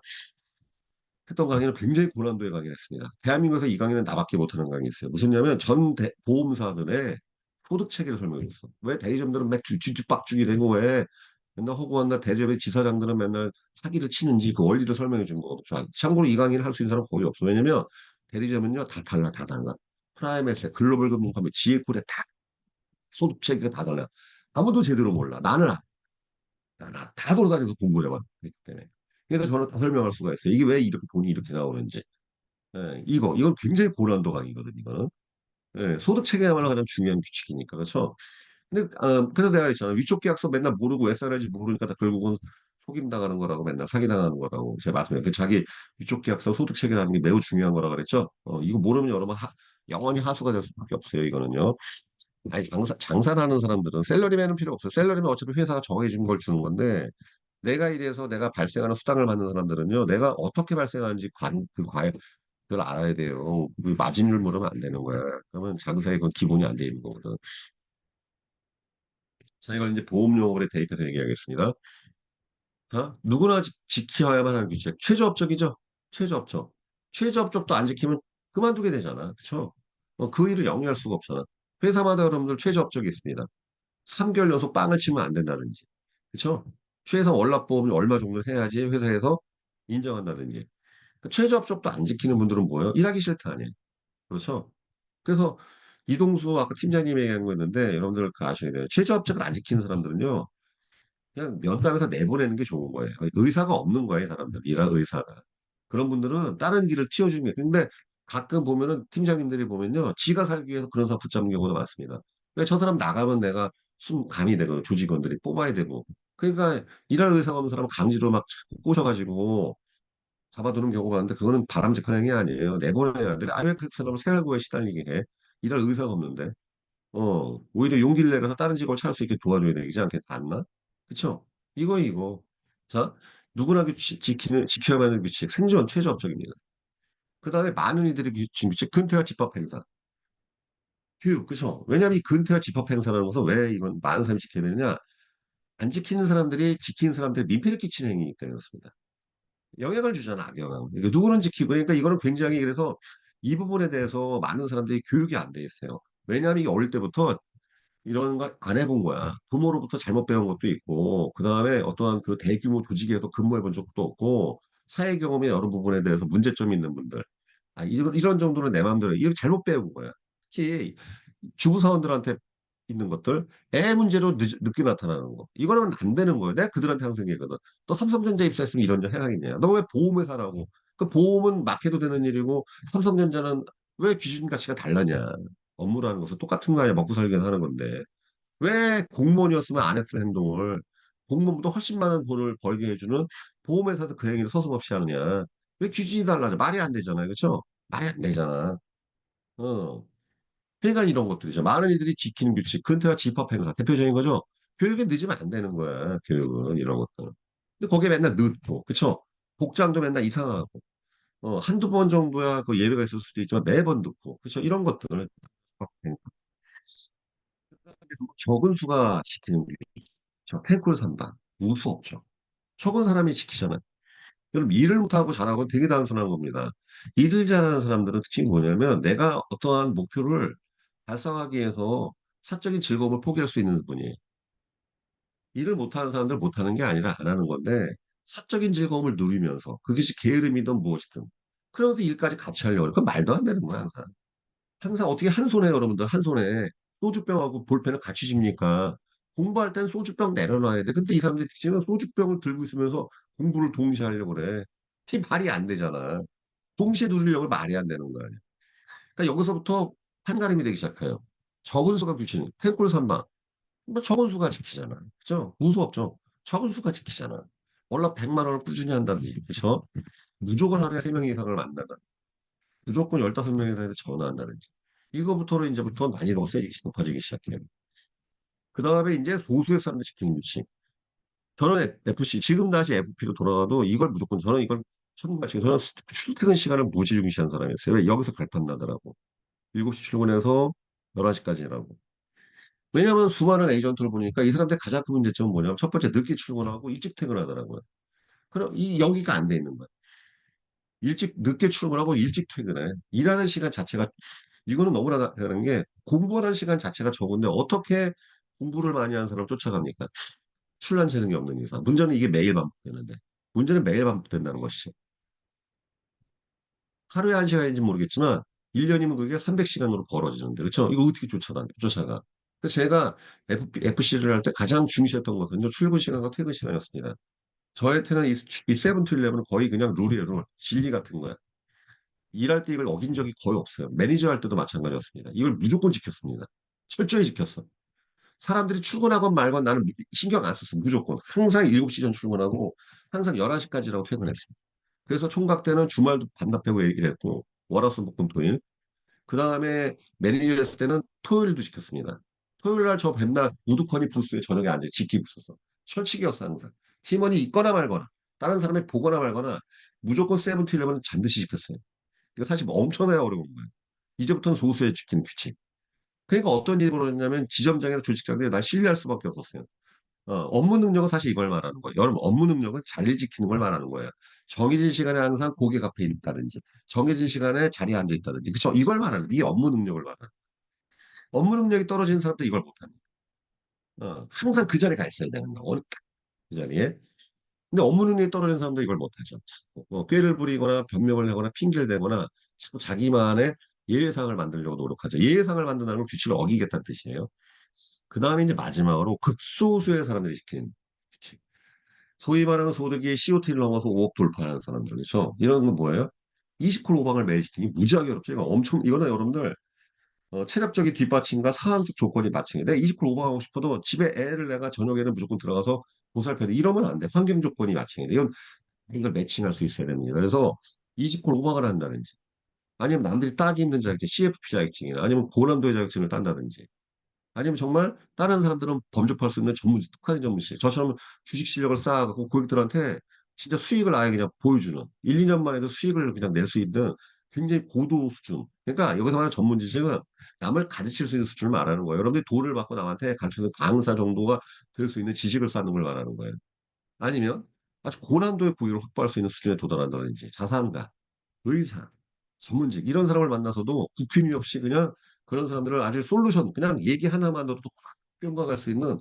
했던 강의는 굉장히 고난도의 강의를 했습니다. 대한민국에서 이 강의는 나밖에 못하는 강의였어요. 무슨냐면 보험사들의 소득 체계를 설명해 줬어. 왜 대리점들은 막 뒤죽박죽이 되고 왜 맨날 허구한 날 대리점의 지사장들은 맨날 사기를 치는지 그 원리를 설명해 준 거거든요. 참고로 이 강의를 할 수 있는 사람은 거의 없어. 왜냐면 대리점은요 다 달라 다 달라. 프라임에서 글로벌 금융하면 지혜콜에 다 소득 체계가 다 달라. 아무도 제대로 몰라. 나는 다 돌아다니면서 공부를 해봤기 때문에. 그러니까 저는 다 설명할 수가 있어요. 이게 왜 이렇게 돈이 이렇게 나오는지. 이건 굉장히 고난도 강의거든, 이거는. 소득 체계야말로 가장 중요한 규칙이니까, 그렇죠? 근데, 그래서 내가 있잖아. 위촉 계약서 맨날 모르고 SR인지 모르니까 다 결국은 속임당하는 거라고 맨날 사기당하는 거라고 제가 말씀해요. 자기 위촉 계약서 소득 체계라는 게 매우 중요한 거라 그랬죠? 이거 모르면 여러분 영원히 하수가 될 수밖에 없어요, 이거는요. 아니, 장사를 하는 사람들은 셀러리맨은 필요 없어요. 셀러리맨 어차피 회사가 정해준 걸 주는 건데, 내가 일해서 내가 발생하는 수당을 받는 사람들은요, 내가 어떻게 발생하는지 그걸 알아야 돼요. 그 마진율 모르면 안 되는 거야. 그러면 장사에 그건 기본이 안 돼 있는 거거든. 자, 이걸 이제 보험 용어로 대입해서 얘기하겠습니다. 자, 누구나 지켜야만 하는 규칙. 최저업적이죠? 최저업적. 최저업적도 안 지키면 그만두게 되잖아. 그쵸? 그 일을 영위할 수가 없잖아. 회사마다 여러분들 최저업적이 있습니다. 3개월 연속 빵을 치면 안 된다든지. 그쵸? 최소 월납보험이 얼마 정도 해야지 회사에서 인정한다든지. 최저업적도 안 지키는 분들은 뭐예요? 일하기 싫다 아니에요. 그렇죠? 그래서 이동수 아까 팀장님이 얘기한 거였는데 여러분들 그 아셔야 돼요. 최저업적을 안 지키는 사람들은요. 그냥 면담에서 내보내는 게 좋은 거예요. 의사가 없는 거예요, 사람들. 일할 의사가. 그런 분들은 다른 길을 틔워주는 게. 근데 가끔 보면은 팀장님들이 보면요. 지가 살기 위해서 그런 사람 붙잡는 경우도 많습니다. 왜 저 사람 나가면 내가 감이 되고 조직원들이 뽑아야 되고. 그러니까 일할 의사가 없는 사람은 강제로 막 자꾸 꼬셔가지고 잡아두는 경우가 많은데 그거는 바람직한 행위 아니에요. 내보내야 돼. 아왜 그 사람을 생활고에 시달리게 해? 일할 의사가 없는데. 오히려 용기를 내려서 다른 직업을 찾을 수 있게 도와줘야 되지 않나? 그쵸? 이거. 자, 누구나 지켜야만 하는 규칙, 생존 최저업적입니다. 그 다음에 많은 이들이 지킨 규칙, 근태와 집합 행사. 교육, 그쵸? 왜냐하면 이 근태와 집합 행사라는 것은 왜 이건 많은 사람이 지켜야 되느냐? 안 지키는 사람들이 지키는 사람들이 민폐를 끼치는 행위이기 때문에 그렇습니다. 영향을 주잖아, 악영향. 누구는 지키고, 그러니까 이거는 굉장히 그래서 이 부분에 대해서 많은 사람들이 교육이 안 돼 있어요. 왜냐하면 이게 어릴 때부터 이런 걸 안 해본 거야. 부모로부터 잘못 배운 것도 있고, 그 다음에 어떠한 그 대규모 조직에서 근무해 본 적도 없고, 사회 경험의 여러 부분에 대해서 문제점이 있는 분들. 이런 정도는 내 마음대로, 이거 잘못 배운 거야. 특히 주부사원들한테 있는 것들, 애 문제로 늦게 나타나는 거. 이거는 안 되는 거예요. 내가 그들한테 항상 얘기하거든. 너 삼성전자 입사했으면 이런 일 해야겠냐. 너 왜 보험회사라고. 그 보험은 막 해도 되는 일이고, 삼성전자는 왜 기준 가치가 달라냐. 업무라는 것은 똑같은 거 아니야. 먹고 살기 위해서 하는 건데. 왜 공무원이었으면 안 했을 행동을 공무원보다 훨씬 많은 돈을 벌게 해주는 보험회사에서 그 행위를 서슴없이 하느냐. 왜 기준이 달라져? 말이 안 되잖아요. 그렇죠? 말이 안 되잖아. 어. 그러니까 이런 것들이죠. 많은 이들이 지키는 규칙, 근태와 집합 행사, 대표적인 거죠. 교육에 늦으면 안 되는 거야. 교육은 이런 것들. 근데 거기에 맨날 늦고, 그쵸? 복장도 맨날 이상하고, 한두 번 정도야 그 예외가 있을 수도 있지만 매번 늦고, 그쵸? 이런 것들을 적은 수가 지키는 게 있죠. 탱골 산다. 우수 없죠. 적은 사람이 지키잖아요. 그럼 일을 못하고 잘하고 되게 단순한 겁니다. 일을 잘하는 사람들은 특징이 뭐냐면 내가 어떠한 목표를 달성하기 위해서 사적인 즐거움을 포기할 수 있는 분이에요. 일을 못하는 사람들 못하는 게 아니라 안 하는 건데 사적인 즐거움을 누리면서 그것이 게으름이든 무엇이든 그러면서 일까지 같이 하려고 해요. 그건 말도 안 되는 거야 항상. 항상 어떻게 한 손에 여러분들 한 손에 소주병하고 볼펜을 같이 줍니까? 공부할 때는 소주병 내려놔야 돼. 근데 이 사람들이 지금 소주병을 들고 있으면서 공부를 동시에 하려고 그래. 그게 말이 안 되잖아. 동시에 누리려고 말이 안 되는 거야. 그러니까 여기서부터 판가름이 되기 시작해요. 적은 수가 규칙, 탱골 삼방. 뭐 적은 수가 지키잖아. 그죠? 무수 없죠? 적은 수가 지키잖아. 월급 100만 원을 꾸준히 한다든지, 그죠? 무조건 하루에 3명 이상을 만나다. 무조건 15명 이상한테 전화한다든지. 이거부터는 이제부터 난이도가 세지기 높아지기 시작해요. 그 다음에 이제 소수의 사람들 지키는 규칙. 저는 FC, 지금 다시 FP로 돌아가도 이걸 무조건, 저는 이걸 천국같이, 저는 출퇴근 시간을 무지중시한 사람이었어요. 왜? 여기서 갈판 나더라고. 7시 출근해서 11시까지 일하고. 왜냐하면 수많은 에이전트를 보니까 이 사람들 가장 큰 문제점은 뭐냐면 첫 번째 늦게 출근하고 일찍 퇴근하더라고요. 그럼 이 여기가 안 돼 있는 거야. 일찍 늦게 출근하고 일찍 퇴근해. 일하는 시간 자체가 이거는 너무나 다른 게 공부하는 시간 자체가 적은데 어떻게 공부를 많이 하는 사람을 쫓아갑니까? 출란 재능이 없는 이상. 문제는 이게 매일 반복되는데. 문제는 매일 반복된다는 것이죠. 하루에 한 시간인지 모르겠지만 1년이면 그게 300시간으로 벌어지는데. 그렇죠? 이거 어떻게 쫓아가? 그래서 제가 FC를 할 때 가장 중시했던 것은요. 출근 시간과 퇴근 시간이었습니다. 저한테는 이 세븐 투 일레븐은 거의 그냥 룰이에요, 룰. 진리 같은 거야. 일할 때 이걸 어긴 적이 거의 없어요. 매니저 할 때도 마찬가지였습니다. 이걸 무조건 지켰습니다. 철저히 지켰어. 사람들이 출근하건 말건 나는 신경 안 썼어. 무조건. 항상 7시 전 출근하고 항상 11시까지라고 퇴근했어. 그래서 총각 때는 주말도 반납하고 일했고 월화수목금토일. 그 다음에 매니저였을 때는 토요일도 지켰습니다. 토요일 날 저 맨날 우두커니 부스에 저녁에 앉아 지키고 있었어. 철칙이었어 항상. 팀원이 있거나 말거나 다른 사람이 보거나 말거나 무조건 세븐틴 일레븐은 반드시 지켰어요. 이거 사실 뭐 엄청나게 어려운 거예요. 이제부터는 소수의 지키는 규칙. 그러니까 어떤 일이 벌어졌냐면 지점장이나 조직장들이 날 신뢰할 수밖에 없었어요. 업무 능력은 사실 이걸 말하는 거예요. 여러분, 업무 능력은 자리 지키는 걸 말하는 거예요. 정해진 시간에 항상 고객 앞에 있다든지, 정해진 시간에 자리에 앉아 있다든지, 그쵸? 이걸 말하는, 네 업무 능력을 말하는. 업무 능력이 떨어지는 사람도 이걸 못합니다. 항상 그 자리에 가 있어야 되는 거. 어느 그 자리에. 근데 업무 능력이 떨어지는 사람도 이걸 못하죠. 꾀를 부리거나 변명을 하거나 핑계를 대거나 자꾸 자기만의 예외상을 만들려고 노력하죠. 예외상을 만든다는 건 규칙을 어기겠다는 뜻이에요. 그 다음에 이제 마지막으로 극소수의 사람들이 지키는 규칙. 소위 말하는 소득이 COT를 넘어서 5억 돌파하는 사람들, 그렇죠? 이런 건 뭐예요? 20콜 오방을 매일 시키기 무지하게 어렵죠. 이거는 여러분들, 체력적인 뒷받침과 상황적 조건이 맞춘 게, 내가 20콜 오방하고 싶어도 집에 애를 내가 저녁에는 무조건 들어가서 보살펴야 돼. 이러면 안 돼. 환경 조건이 맞춰야 돼. 이걸 매칭할 수 있어야 됩니다. 그래서 20콜 오방을 한다든지, 아니면 남들이 따기 힘든 자격증, CFP 자격증이나, 아니면 고난도의 자격증을 딴다든지, 아니면 정말 다른 사람들은 범접할 수 있는 특화된 전문직, 저처럼 주식 실력을 쌓아갖고 고객들한테 진짜 수익을 아예 그냥 보여주는 1, 2년만 해도 수익을 그냥 낼 수 있는 굉장히 고도 수준. 그러니까 여기서 말하는 전문 지식은 남을 가르칠 수 있는 수준을 말하는 거예요. 여러분들이 돈을 받고 남한테 가르치는 강사 정도가 될 수 있는 지식을 쌓는 걸 말하는 거예요. 아니면 아주 고난도의 고유를 확보할 수 있는 수준에 도달한다든지 자산가, 의사, 전문직 이런 사람을 만나서도 부품이 없이 그냥 그런 사람들을 아주 솔루션 그냥 얘기 하나만으로도 확 끌어갈 수 있는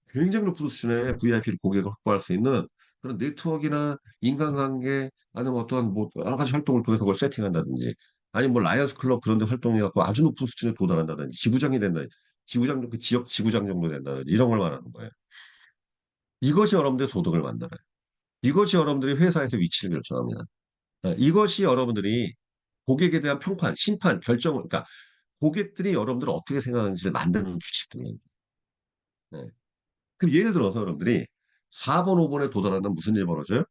굉장히 높은 수준의 VIP 고객을 확보할 수 있는 그런 네트워크나 인간관계 아니면 어떠한 뭐 여러 가지 활동을 통해서 그걸 세팅한다든지 아니면 뭐 라이언스 클럽 그런 데 활동해갖고 아주 높은 수준에 도달한다든지 지부장이 된다든지 지부장 그 지역 지부장 정도 된다든지 이런 걸 말하는 거예요. 이것이 여러분들의 소득을 만들어요. 이것이 여러분들이 회사에서 위치를 결정합니다. 이것이 여러분들이 고객에 대한 평판, 심판, 결정을 그러니까 고객들이 여러분들을 어떻게 생각하는지를 만드는 규칙들이에요. 네. 그럼 예를 들어서 여러분들이 4번, 5번에 도달하면 무슨 일이 벌어져요?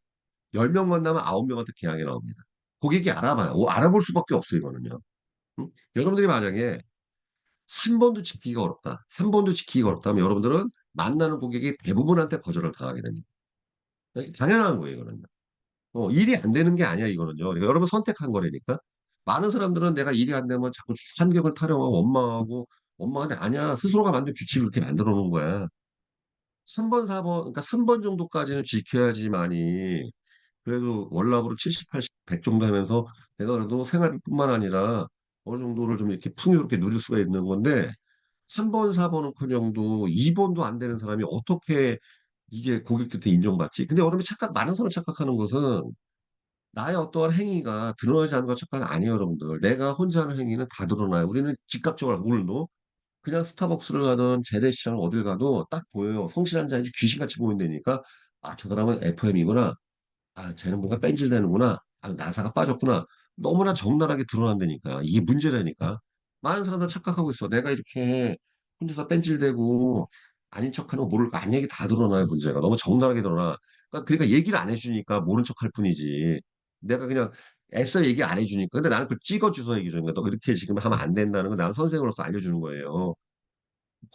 10명 만나면 9명한테 계약이 나옵니다. 고객이 알아봐요. 알아볼 수밖에 없어요, 이거는요. 응? 여러분들이 만약에 3번도 지키기가 어렵다. 3번도 지키기가 어렵다면 여러분들은 만나는 고객이 대부분한테 거절을 당하게 됩니다. 당연한 거예요, 이거는요. 일이 안 되는 게 아니야, 이거는요. 그러니까 여러분 선택한 거라니까. 많은 사람들은 내가 일이 안 되면 자꾸 환경을 타령하고 원망하는데 아니야. 스스로가 만든 규칙을 이렇게 만들어 놓은 거야. 3번, 4번, 그러니까 3번 정도까지는 지켜야지만이 그래도 월납으로 70, 80, 100 정도 하면서 내가 그래도 생활뿐만 아니라 어느 정도를 좀 이렇게 풍요롭게 누릴 수가 있는 건데 3번, 4번은커녕도 2번도 안 되는 사람이 어떻게 이게 고객들한테 인정받지? 근데 여러분이 많은 사람이 착각하는 것은 나의 어떠한 행위가 드러나지 않는 것 착각 아니에요, 여러분들. 내가 혼자 하는 행위는 다 드러나요. 우리는 즉각적으로 오늘도 그냥 스타벅스를 가든 재래시장을 어딜 가도 딱 보여요. 성실한 자인지 귀신같이 보인다니까. 아, 저 사람은 FM이구나. 아, 쟤는 뭔가 뺀질대는구나. 아, 나사가 빠졌구나. 너무나 적나라하게 드러난다니까. 이게 문제라니까. 많은 사람들 착각하고 있어. 내가 이렇게 혼자서 뺀질대고 아닌 척하는 거 모를 거 아닌 얘기 다 드러나요, 문제가. 너무 적나라하게 드러나. 그러니까 얘기를 안 해주니까 모른 척할 뿐이지. 내가 그냥 애써 얘기 안 해주니까. 근데 나는 그걸 찍어줘서 얘기 주는 거야. 너 이렇게 지금 하면 안 된다는 거 나는 선생으로서 알려주는 거예요.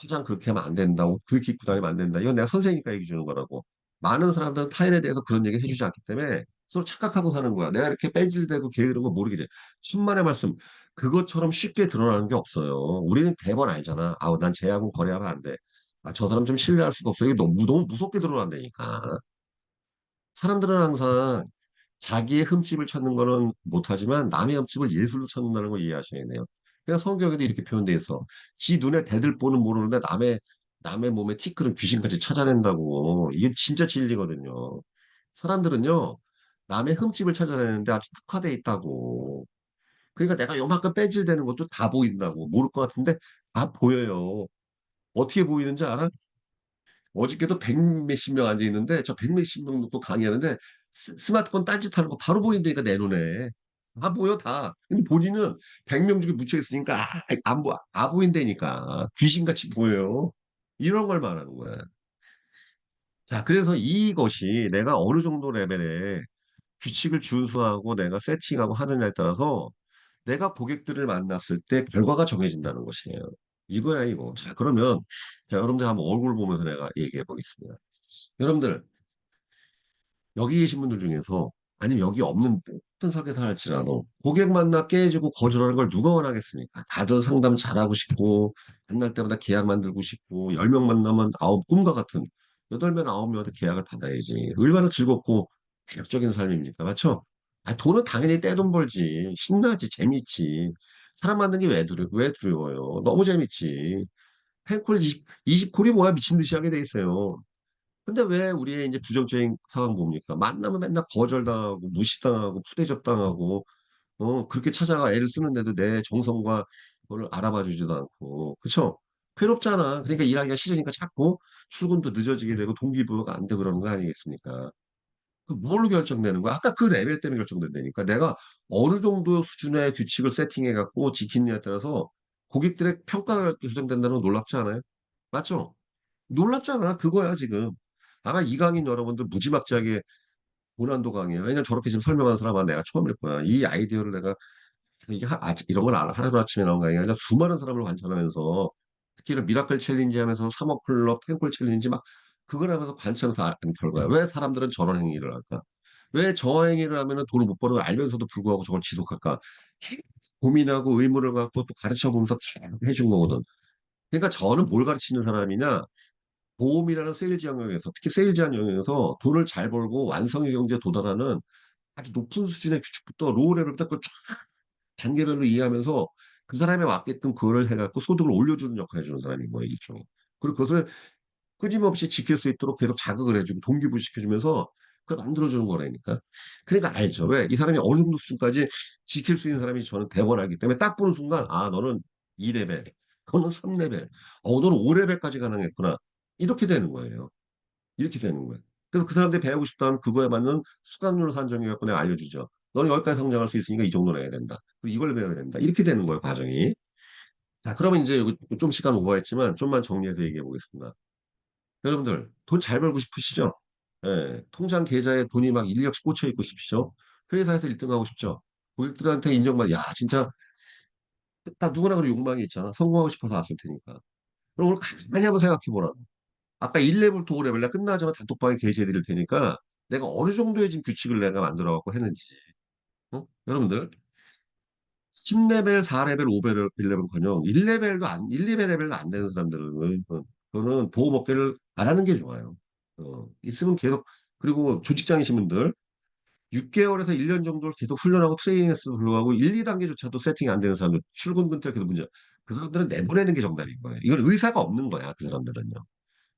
포장 그렇게 하면 안 된다고, 그렇게 입고 다니면 안 된다. 이건 내가 선생이니까 얘기 주는 거라고. 많은 사람들은 타인에 대해서 그런 얘기 해주지 않기 때문에 서로 착각하고 사는 거야. 내가 이렇게 뺀질대고 게으른 거 모르게 돼. 천만의 말씀. 그것처럼 쉽게 드러나는 게 없어요. 우리는 대번 알잖아. 아우, 난 쟤하고 거래하면 안 돼. 아, 저 사람 좀 신뢰할 수가 없어. 이게 너무 무섭게 드러난다니까. 사람들은 항상 자기의 흠집을 찾는 거는 못하지만 남의 흠집을 예술로 찾는다는 걸 이해하셔야 돼요. 그러니까 성경에도 이렇게 표현돼 있어. 지 눈에 대들보는 모르는데 남의 몸에 티끌은 귀신같이 찾아낸다고. 이게 진짜 진리거든요. 사람들은요, 남의 흠집을 찾아내는데 아주 특화돼 있다고. 그러니까 내가 요만큼 빼질대는 것도 다 보인다고. 모를 것 같은데 다 보여요. 어떻게 보이는지 알아? 어저께도 백 몇십 명 앉아 있는데 저 백 몇십 명 놓고 강의하는데 스마트폰 딴짓하는 거 바로 보인다니까 내 눈에 다 보여 다. 근데 본인은 100명 중에 묻혀 있으니까 안 보인다니까 귀신같이 보여요. 이런 걸 말하는 거야. 자, 그래서 이것이 내가 어느 정도 레벨의 규칙을 준수하고 내가 세팅하고 하느냐에 따라서 내가 고객들을 만났을 때 결과가 정해진다는 것이에요. 이거야 이거. 자, 그러면 자, 여러분들 한번 얼굴 보면서 내가 얘기해 보겠습니다. 여러분들 여기 계신 분들 중에서 아니면 여기 없는 모든 설계사 할지라도 고객 만나 깨지고 거절하는 걸 누가 원하겠습니까? 다들 상담 잘하고 싶고 만날 때마다 계약 만들고 싶고 10명 만나면 아홉 꿈과 같은 8명 9명한테 계약을 받아야지 얼마나 즐겁고 매력적인 삶입니까? 맞죠? 아, 돈은 당연히 떼돈 벌지 신나지 재밌지 사람 만드는 게 왜 두려워요? 너무 재밌지 팬콜 20콜이 뭐야 미친 듯이 하게 돼 있어요. 근데 왜 우리의 이제 부정적인 상황 봅니까? 만나면 맨날 거절당하고 무시당하고 푸대접당하고 그렇게 찾아가 애를 쓰는데도 내 정성과 그걸 알아봐 주지도 않고 그쵸? 괴롭잖아. 그러니까 일하기가 싫으니까 자꾸 출근도 늦어지게 되고 동기부여가 안 되고 그러는 거 아니겠습니까? 그 뭘로 결정되는 거야? 아까 그 레벨 때문에 결정된다니까. 내가 어느 정도 수준의 규칙을 세팅해 갖고 지키느냐에 따라서 고객들의 평가가 결정된다는 건 놀랍지 않아요? 맞죠? 놀랍잖아. 그거야, 지금. 아마 이강인 여러분들 무지막지하게 고난도 강해요. 왜냐면 저렇게 지금 설명하는 사람은 내가 처음일 거야. 이 아이디어를 내가 이런 걸 하루아침에 나온 거 아니라 수많은 사람을 관찰하면서 특히 이런 미라클 챌린지 하면서 3억 클럽, 탱콜 챌린지 막 그걸 하면서 관찰하면서 안 결과야. 왜 사람들은 저런 행위를 할까? 왜 저 행위를 하면은 돈을 못 버는 걸 알면서도 불구하고 저걸 지속할까? 계속 고민하고 의무를 갖고 또 가르쳐 보면서 계속 해준 거거든. 그러니까 저는 뭘 가르치는 사람이냐? 보험이라는 세일즈 영역에서 특히 세일즈 영역에서 돈을 잘 벌고 완성의 경제에 도달하는 아주 높은 수준의 규칙부터 로우 레벨부터 그걸 쫙 단계별로 이해하면서 그 사람에 맞게끔 그거를 해갖고 소득을 올려주는 역할을 해주는 사람인 거예요, 일종의. 그리고 그것을 끊임없이 지킬 수 있도록 계속 자극을 해주고 동기부여시켜주면서 그걸 만들어주는 거라니까. 그러니까 알죠. 왜? 이 사람이 어느 정도 수준까지 지킬 수 있는 사람이 저는 대번을 알기 때문에 딱 보는 순간, 아, 너는 2레벨, 너는 3레벨, 너는 5레벨까지 가능했구나. 이렇게 되는 거예요. 이렇게 되는 거예요. 그래서 그 사람들이 배우고 싶다면 그거에 맞는 수강료를 산정해갖고 내가 알려주죠. 너는 여기까지 성장할 수 있으니까 이 정도는 해야 된다. 그리고 이걸 배워야 된다. 이렇게 되는 거예요, 과정이. 자, 그러면 이제 여기 좀 시간 오버했지만 좀만 정리해서 얘기해 보겠습니다. 여러분들, 돈 잘 벌고 싶으시죠? 예, 통장 계좌에 돈이 막 일력씩 꽂혀 있고 싶으시죠? 회사에서 1등 하고 싶죠? 고객들한테 인정받, 야, 진짜, 다 누구나 그런 욕망이 있잖아. 성공하고 싶어서 왔을 테니까. 그럼 오늘 가만히 한번 생각해 보라. 아까 1레벨부터 5레벨, 나 끝나자마자 단톡방에 게시해 드릴 테니까 내가 어느 정도의 지금 규칙을 내가 만들어 갖고 했는지. 어? 여러분들, 10레벨, 4레벨, 5레벨, 1레벨은커녕 1레벨도 안, 1, 2레벨도 안 되는 사람들은 그거는 보험 업계를 안 하는 게 좋아요. 있으면 계속 그리고 조직장이신 분들 6개월에서 1년 정도를 계속 훈련하고 트레이닝해서 불구하고 1, 2단계조차도 세팅이 안 되는 사람들 출근 근태 계속 문제. 그 사람들은 내보내는 게 정답인 거예요. 이건 의사가 없는 거야. 그 사람들은요.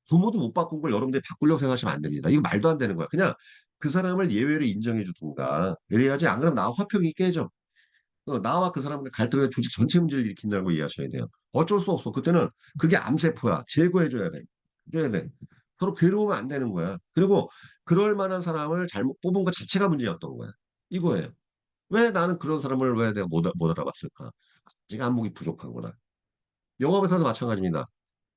부모도 못 바꾼 걸 여러분들이 바꾸려고 생각하시면 안 됩니다. 이거 말도 안 되는 거야. 그냥 그 사람을 예외로 인정해 주든가. 그래야지 안 그러면 나와 화평이 깨져. 나와 그 사람과 갈등의 조직 전체 문제를 일으킨다고 이해하셔야 돼요. 어쩔 수 없어. 그때는 그게 암세포야. 제거해줘야 돼. 줘야 돼. 서로 괴로우면 안 되는 거야. 그리고 그럴 만한 사람을 잘못 뽑은 것 자체가 문제였던 거야. 이거예요. 왜 나는 그런 사람을 왜 내가 못 알아봤을까? 아직 안목이 부족한구나. 영업에서도 마찬가지입니다.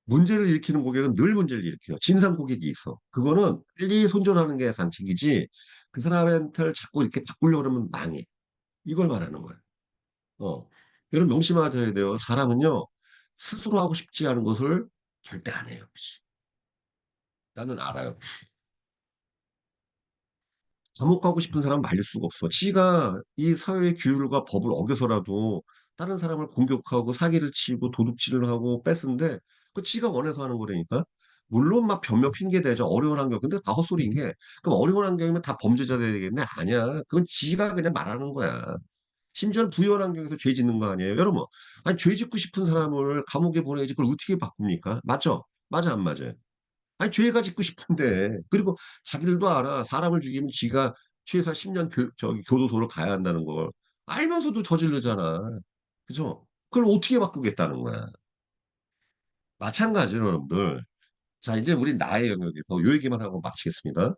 문제를 일으키는 고객은 늘 문제를 일으켜요. 진상 고객이 있어. 그거는 빨리 손절하는 게 상책이지 그 사람한테 자꾸 이렇게 바꾸려고 그러면 망해. 이걸 말하는 거야. 어. 여러분 명심하셔야 돼요. 사람은요, 스스로 하고 싶지 않은 것을 절대 안 해요. 나는 알아요. 감옥 가고 싶은 사람은 말릴 수가 없어. 지가 이 사회의 규율과 법을 어겨서라도 다른 사람을 공격하고 사기를 치고 도둑질을 하고 뺏은데 그 지가 원해서 하는 거라니까. 물론 막 변명 핑계 대죠. 어려운 환경. 근데 다 헛소리인 게 그럼 어려운 환경이면 다 범죄자 돼야 되겠네? 아니야. 그건 지가 그냥 말하는 거야. 심지어는 부유한 환경에서 죄 짓는 거 아니에요? 여러분, 아니, 죄 짓고 싶은 사람을 감옥에 보내야지 그걸 어떻게 바꿉니까? 맞죠? 맞아, 안 맞아요? 아니, 죄가 짓고 싶은데. 그리고 자기들도 알아. 사람을 죽이면 지가 최소 10년 저기 교도소를 가야 한다는 걸. 알면서도 저지르잖아. 그죠? 그걸 어떻게 바꾸겠다는 거야. 마찬가지로 여러분들. 자, 이제 우리 나의 영역에서 요 얘기만 하고 마치겠습니다.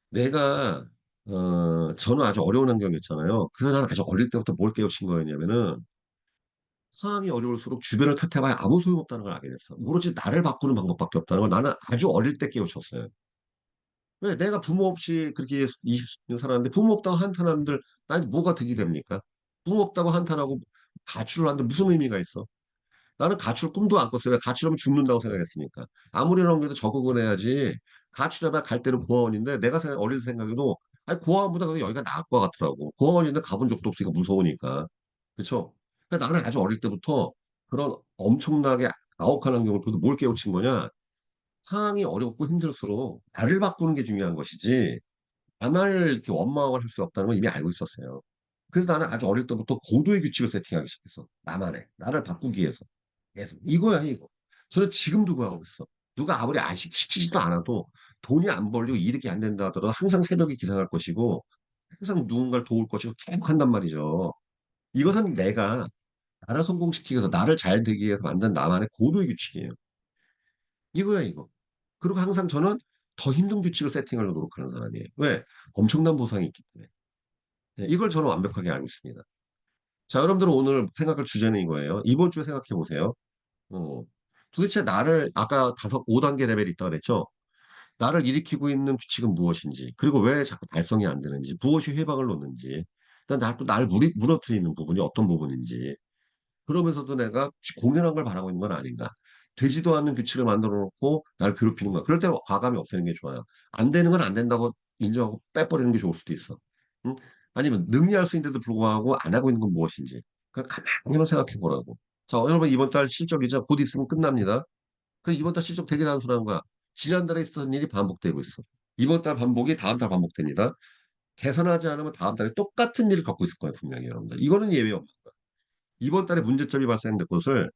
내가, 저는 아주 어려운 환경이었잖아요. 그래서 나는 아주 어릴 때부터 뭘 깨우친 거였냐면은 상황이 어려울수록 주변을 탓해봐야 아무 소용없다는 걸 알게 됐어. 오로지 나를 바꾸는 방법밖에 없다는 걸 나는 아주 어릴 때 깨우쳤어요. 왜 내가 부모 없이 그렇게 20년 살았는데 부모 없다고 한탄하는들 난 뭐가 득이 됩니까? 부모 없다고 한탄하고 가출을 하는데 무슨 의미가 있어? 나는 가출 꿈도 안 꿨어요. 가출하면 죽는다고 생각했으니까. 아무리 이런 게도 적응을 해야지. 가출하다 갈 때는 고아원인데 내가 어릴 때 생각에도 아니 고아원보다 그래도 여기가 나을 것 같더라고. 고아원인데 가본 적도 없으니까 무서우니까. 그렇죠? 그러니까 나는 아주 어릴 때부터 그런 엄청나게 가혹한 환경을 통해서 뭘 깨우친 거냐? 상황이 어렵고 힘들수록 나를 바꾸는 게 중요한 것이지 나만을 이렇게 원망을 할 수 없다는 걸 이미 알고 있었어요. 그래서 나는 아주 어릴 때부터 고도의 규칙을 세팅하기 시작했어. 나만의. 나를 바꾸기 위해서. 계속. 이거야, 이거. 저는 지금도 그거 하고 있어. 누가 아무리 시키지도 않아도 돈이 안 벌리고 이득이 안 된다 하더라도 항상 새벽에 기상할 것이고 항상 누군가를 도울 것이고 계속 한단 말이죠. 이것은 내가 나를 성공시키기 위해서 나를 잘 되기 위해서 만든 나만의 고도의 규칙이에요. 이거야, 이거. 그리고 항상 저는 더 힘든 규칙을 세팅하려고 노력하는 사람이에요. 왜? 엄청난 보상이 있기 때문에. 네, 이걸 저는 완벽하게 알고 있습니다. 자, 여러분들은 오늘 생각할 주제는 이거예요. 이번 주에 생각해 보세요. 어, 도대체 나를 아까 5단계 레벨이 있다고 그랬죠? 나를 일으키고 있는 규칙은 무엇인지, 그리고 왜 자꾸 달성이 안 되는지, 무엇이 회방을 놓는지, 난 자꾸 날 무너뜨리는 부분이 어떤 부분인지, 그러면서도 내가 공연한 걸 바라고 있는 건 아닌가. 되지도 않는 규칙을 만들어 놓고 날 괴롭히는 거야. 그럴 때 과감히 없애는 게 좋아요. 안 되는 건 안 된다고 인정하고 빼버리는 게 좋을 수도 있어. 응? 아니면 능리할 수 있는데도 불구하고 안 하고 있는 건 무엇인지. 그냥 가만히 한번 생각해 보라고. 자, 여러분 이번 달 실적이죠. 곧 있으면 끝납니다. 그 이번 달 실적 되게 단순한 거야. 지난달에 있었던 일이 반복되고 있어. 이번 달 반복이 다음 달 반복됩니다. 개선하지 않으면 다음 달에 똑같은 일을 겪고 있을 거예요, 분명히 여러분들. 이거는 예외 없는 거예요. 이번 달에 문제점이 발생된 것을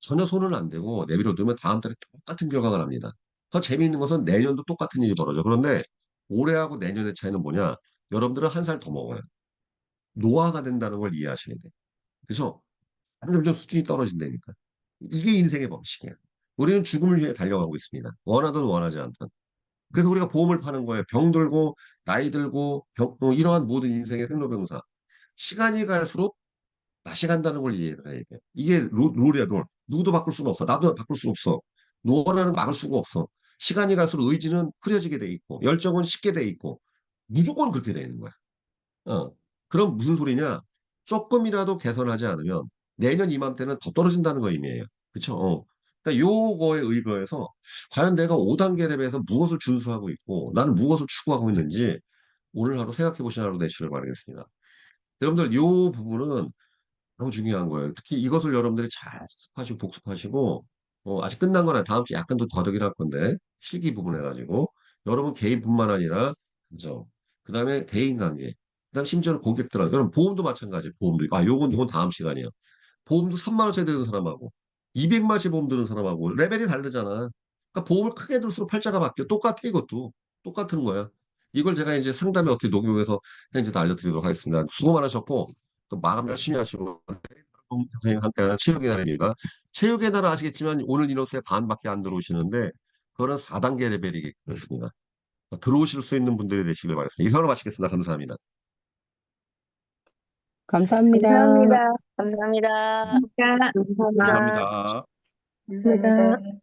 전혀 손을 안 대고 내버려 두면 다음 달에 똑같은 결과가 납니다. 더 재미있는 것은 내년도 똑같은 일이 벌어져. 그런데 올해하고 내년의 차이는 뭐냐? 여러분들은 한 살 더 먹어요. 노화가 된다는 걸 이해하셔야 돼요. 그래서 점점 수준이 떨어진다니까. 이게 인생의 법칙이에요. 우리는 죽음을 위해 달려가고 있습니다. 원하든 원하지 않든. 그래서 우리가 보험을 파는 거예요. 병 들고, 나이 들고, 이러한 모든 인생의 생로병사. 시간이 갈수록 맛이 간다는 걸 이해를 해야 돼요. 이게 룰이야, 룰. 누구도 바꿀 수는 없어. 나도 바꿀 수 없어. 노원하는 막을 수가 없어. 시간이 갈수록 의지는 흐려지게 돼 있고, 열정은 식게 돼 있고, 무조건 그렇게 되는 거야. 어. 그럼 무슨 소리냐? 조금이라도 개선하지 않으면 내년 이맘때는 더 떨어진다는 거 의미예요. 그쵸? 그러니까 요거에 의거해서 과연 내가 5단계 랩에서 무엇을 준수하고 있고 나는 무엇을 추구하고 있는지 오늘 하루 생각해 보시는 하루 되시길 바라겠습니다. 여러분들 요 부분은 너무 중요한 거예요. 특히 이것을 여러분들이 잘 습하시고 복습하시고 아직 끝난 건 아니에요. 다음 주에 약간 더 더덕이라 할 건데 실기 부분 해가지고 여러분 개인뿐만 아니라 그죠? 그다음에 대인관계 그다음 심지어는 고객들하고 여러분 보험도 마찬가지 보험도 요건 다음 시간이에요. 보험도 3만 원짜리 드는 사람하고 200만 원짜리 보험 드는 사람하고 레벨이 다르잖아. 그러니까 보험을 크게 들수록 팔자가 바뀌어. 똑같아 이것도. 똑같은 거야. 이걸 제가 이제 상담에 어떻게 녹용해서 이제 다 알려드리도록 하겠습니다. 수고 많으셨고 또 마감 열심히 하시고 선생님 한때는 체육의 날입니다. 체육의 날은 아시겠지만 오늘 인원수의 반밖에 안 들어오시는데 그거는 4단계 레벨이겠습니다. 들어오실 수 있는 분들이 되시길 바라겠습니다. 이상으로 마치겠습니다. 감사합니다. 감사합니다. 감사합니다. 감사합니다. 감사합니다. 감사합니다. 감사합니다. 감사합니다.